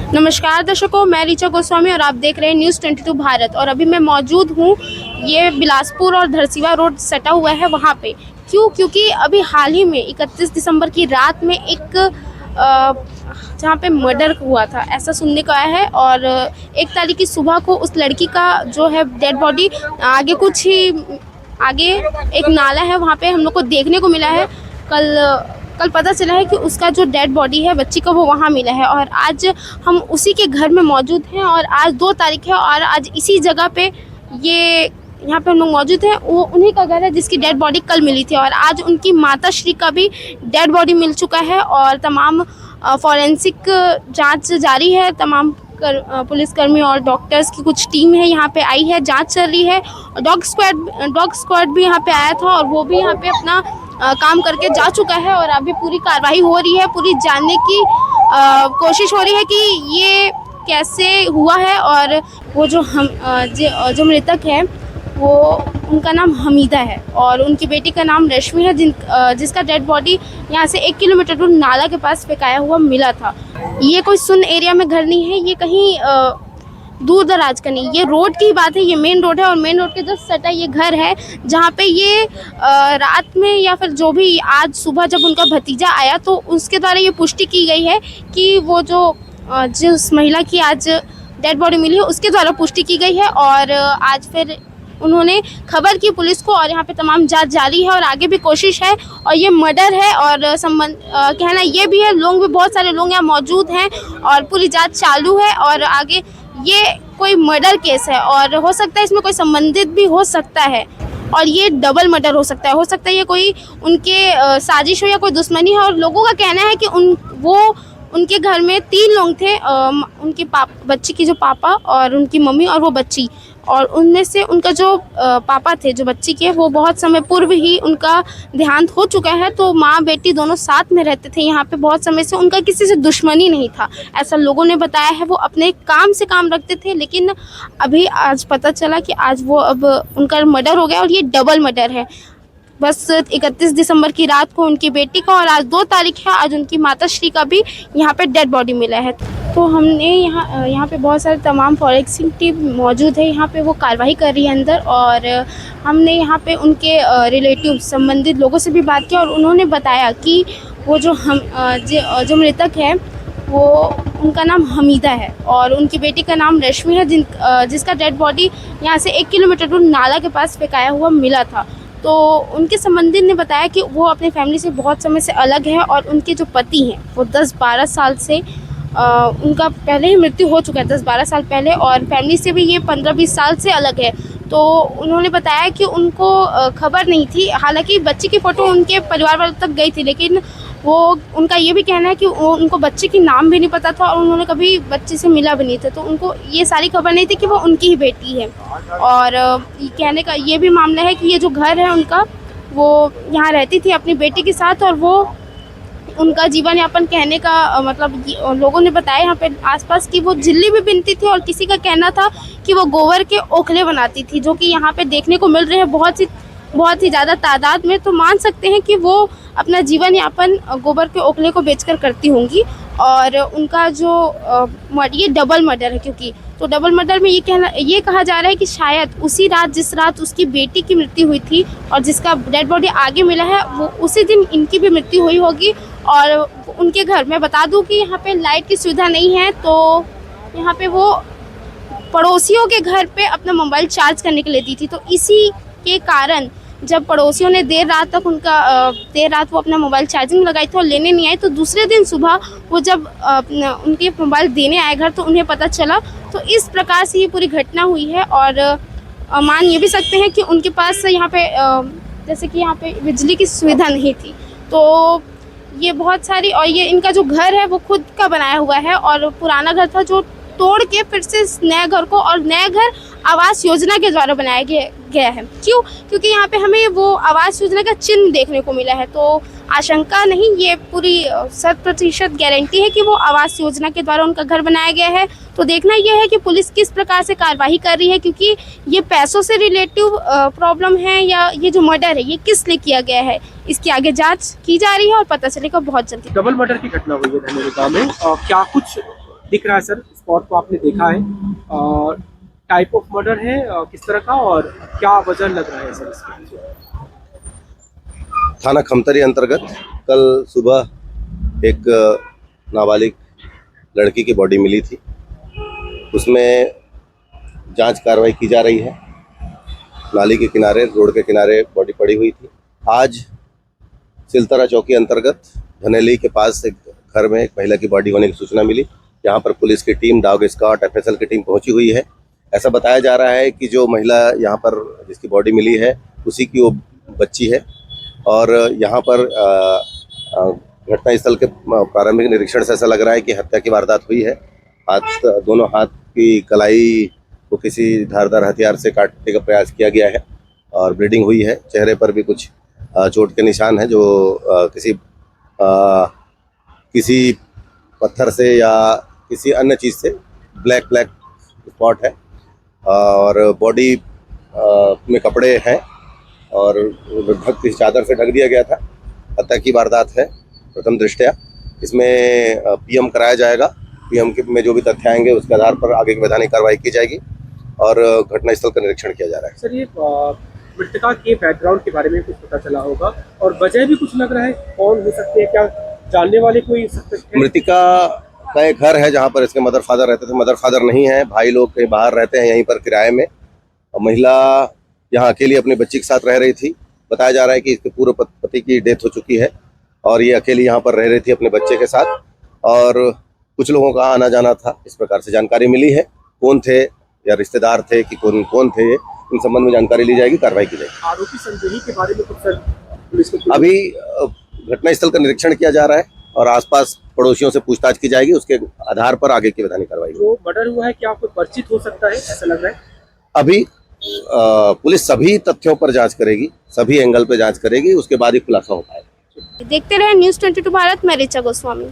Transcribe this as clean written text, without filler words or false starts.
नमस्कार दर्शकों, मैं ऋचा गोस्वामी और आप देख रहे हैं न्यूज़ 22 भारत। और अभी मैं मौजूद हूँ, ये बिलासपुर और धरसीवा रोड सटा हुआ है वहाँ पे। क्योंकि अभी हाल ही में 31 दिसंबर की रात में एक जहाँ पे मर्डर हुआ था, ऐसा सुनने को आया है। और 1 तारीख की सुबह को उस लड़की का जो है डेड बॉडी आगे कुछ ही आगे एक नाला है, वहाँ पे हम लोग को देखने को मिला है। कल पता चला है कि उसका जो डेड बॉडी है बच्ची का, वो वहाँ मिला है। और आज हम उसी के घर में मौजूद हैं और आज 2 तारीख है और आज इसी जगह पे यहाँ पे हम लोग मौजूद हैं। वो उन्हीं का घर है जिसकी डेड बॉडी कल मिली थी। और आज उनकी माता श्री का भी डेड बॉडी मिल चुका है और तमाम फॉरेंसिक जांच जारी है। तमाम पुलिसकर्मी और डॉक्टर्स की कुछ टीम है यहाँ पे आई है, जांच चल रही है। डॉग स्क्वाड भी यहाँ पे आया था और वो भी यहाँ पे अपना काम करके जा चुका है। और अभी पूरी कार्रवाई हो रही है, पूरी जानने की कोशिश हो रही है कि ये कैसे हुआ है। और वो जो मृतक है, वो उनका नाम हमीदा है और उनकी बेटी का नाम रश्मि है, जिसका डेड बॉडी यहाँ से 1 किलोमीटर दूर नाला के पास फेंकाया हुआ मिला था। ये कोई सुन एरिया में घर नहीं है, ये कहीं दूर दराज का नहीं, ये रोड की बात है। ये मेन रोड है और मेन रोड के जस्ट सटा ये घर है, जहाँ पे ये रात में या फिर जो भी आज सुबह जब उनका भतीजा आया तो उसके द्वारा ये पुष्टि की गई है कि वो जिस महिला की आज डेड बॉडी मिली है उसके द्वारा पुष्टि की गई है। और आज फिर उन्होंने खबर की पुलिस को और यहाँ पे तमाम जांच जारी है और आगे भी कोशिश है। और ये मर्डर है और कहना ये भी है, लोग भी बहुत सारे लोग यहाँ मौजूद हैं और पूरी जांच चालू है। और आगे ये कोई मर्डर केस है और हो सकता है इसमें कोई संबंधित भी हो सकता है और ये डबल मर्डर हो सकता है ये कोई उनके साजिश हो या कोई दुश्मनी है। और लोगों का कहना है कि उनके घर में 3 लोग थे, उनकी बच्ची की जो पापा और उनकी मम्मी और वो बच्ची। और उनमें से उनका जो पापा थे जो बच्ची के, वो बहुत समय पूर्व ही उनका देहांत हो चुका है। तो माँ बेटी दोनों साथ में रहते थे यहाँ पे बहुत समय से, उनका किसी से दुश्मनी नहीं था, ऐसा लोगों ने बताया है। वो अपने काम से काम रखते थे, लेकिन अभी आज पता चला कि आज अब उनका मर्डर हो गया और ये डबल मर्डर है। बस 31 दिसंबर की रात को उनकी बेटी का और आज 2 तारीख है, आज उनकी माता श्री का भी यहाँ पे डेड बॉडी मिला है। तो हमने यहाँ पे बहुत सारे तमाम फॉरेंसिक टीम मौजूद है, यहाँ पे वो कार्रवाई कर रही है अंदर। और हमने यहाँ पे उनके रिलेटिव संबंधित लोगों से भी बात की और उन्होंने बताया कि वो जो मृतक है, वो उनका नाम हमीदा है और उनकी बेटी का नाम रश्मि है, जिसका डेड बॉडी यहाँ से 1 किलोमीटर दूर नाला के पास फेंकाया हुआ मिला था। तो उनके संबंधी ने बताया कि वो अपने फैमिली से बहुत समय से अलग है और उनके जो पति हैं वो 10-12 साल से उनका पहले ही मृत्यु हो चुका है, 10-12 साल पहले, और फैमिली से भी ये 15-20 साल से अलग है। तो उन्होंने बताया कि उनको खबर नहीं थी, हालांकि बच्ची की फ़ोटो उनके परिवार वालों तक गई थी, लेकिन उनका ये भी कहना है कि उनको बच्चे की नाम भी नहीं पता था और उन्होंने कभी बच्चे से मिला भी नहीं था। तो उनको ये सारी खबर नहीं थी कि वो उनकी ही बेटी है। और कहने का ये भी मामला है कि ये जो घर है उनका, वो यहाँ रहती थी अपनी बेटी के साथ और वो उनका जीवन यापन, कहने का मतलब लोगों ने बताया यहाँ पे आसपास कि वो झिल्ली भी बिनती थी और किसी का कहना था कि वो गोबर के ओखले बनाती थी, जो कि यहाँ पे देखने को मिल रहे हैं बहुत ही ज़्यादा तादाद में। तो मान सकते हैं कि वो अपना जीवन यापन गोबर के ओखले को बेचकर करती होंगी। और उनका ये डबल मर्डर है, क्योंकि तो डबल मर्डर में ये कहा जा रहा है कि शायद उसी रात जिस रात उसकी बेटी की मृत्यु हुई थी और जिसका डेड बॉडी आगे मिला है, वो उसी दिन इनकी भी मृत्यु हुई होगी। और उनके घर में बता दूं कि यहाँ पे लाइट की सुविधा नहीं है, तो यहाँ पे वो पड़ोसियों के घर पे अपना मोबाइल चार्ज करने के लिए दी थी। तो इसी के कारण जब पड़ोसियों ने देर रात वो अपना मोबाइल चार्जिंग लगाई थी और लेने नहीं आए, तो दूसरे दिन सुबह वो जब उनके मोबाइल देने आए घर, तो उन्हें पता चला। तो इस प्रकार से ये पूरी घटना हुई है। और मान ये भी सकते हैं कि उनके पास यहाँ पे जैसे कि यहाँ पे बिजली की सुविधा नहीं थी, तो ये बहुत सारी, और ये इनका जो घर है वो खुद का बनाया हुआ है और पुराना घर था जो तोड़ के फिर से नए घर को, और नया घर आवास योजना के द्वारा बनाया गया है। क्योंकि यहाँ पे हमें वो आवास योजना का चिन्ह देखने को मिला है। तो आशंका नहीं, ये पूरी 100% गारंटी है कि वो आवास योजना के द्वारा उनका घर बनाया गया है। तो देखना यह है कि पुलिस किस प्रकार से कार्रवाई कर रही है, क्योंकि ये पैसों से रिलेटिव प्रॉब्लम है या ये जो मर्डर है ये किस लिए किया गया है, इसकी आगे जांच की जा रही है और पता चलेगा बहुत जल्दी। डबल मर्डर की घटना हुई है धनेरा में, क्या कुछ दिख रहा है सर, स्पॉट को आपने देखा है, टाइप ऑफ मर्डर है किस तरह का और क्या वजह लग रहा है सर इसके? थाना खमतरी अंतर्गत कल सुबह एक नाबालिग लड़की की बॉडी मिली थी। उसमें जांच कार्रवाई की जा रही है। नाली के किनारे, रोड के किनारे बॉडी पड़ी हुई थी। आज सिलतरा चौकी अंतर्गत धनेली के पास एक घर में एक महिला की बॉडी होने की सूचना मिली। यहाँ पर पुलिस की टीम, डॉग स्क्वाड, एफएसएल की टीम पहुंची हुई है। ऐसा बताया जा रहा है कि जो महिला यहाँ पर जिसकी बॉडी मिली है उसी की वो बच्ची है और यहाँ पर घटनास्थल के प्रारंभिक निरीक्षण से ऐसा लग रहा है कि हत्या की वारदात हुई है। दोनों हाथ की कलाई को किसी धारदार हथियार से काटने का प्रयास किया गया है और ब्लीडिंग हुई है। चेहरे पर भी कुछ चोट के निशान हैं जो किसी पत्थर से या किसी अन्य चीज़ से ब्लैक स्पॉट है और बॉडी में कपड़े हैं और किसी चादर से ढक दिया गया था। हत्या की वारदात है प्रथम दृष्टया। इसमें पीएम कराया जाएगा। पीएम में जो भी तथ्य आएंगे उसके आधार पर आगे की वैधानिक कार्रवाई की जाएगी और घटनास्थल का निरीक्षण किया जा रहा है। सर, ये मृतका के बैकग्राउंड के बारे में कुछ पता चला होगा और वजह भी कुछ लग रहा है, कौन हो सकते हैं, क्या जानने वाले कोई सस्पेक्ट है? मृतिका का एक घर है जहाँ पर इसके मदर फादर रहते थे। मदर फादर नहीं है, भाई लोग कहीं बाहर रहते हैं यहीं पर किराए में। और महिला यहाँ अकेली अपनी बच्ची के साथ रह रही थी। बताया जा रहा है कि इसके पूर्व पति की डेथ हो चुकी है और ये अकेली यहाँ पर रह रही थी अपने बच्चे के साथ और कुछ लोगों का आना जाना था। इस प्रकार से जानकारी मिली है। कौन थे या रिश्तेदार थे कि कौन थे, इन संबंध में जानकारी ली जाएगी, कार्रवाई की जाएगी। आरोपी संदेही के बारे में कुछ सर पुलिस को? अभी घटनास्थल का निरीक्षण किया जा रहा है और आसपास पड़ोसियों से पूछताछ की जाएगी। उसके आधार पर आगे की वैधानिक कार्रवाई होगी। जो मर्डर हुआ है क्या आपको परिचित हो सकता है, ऐसा लग रहा है? अभी पुलिस सभी तथ्यों पर जांच करेगी, सभी एंगल पे जांच करेगी, उसके बाद ही खुलासा हो पाएगा। देखते रहे न्यूज़ 22 भारत। मैं ऋचा गोस्वामी।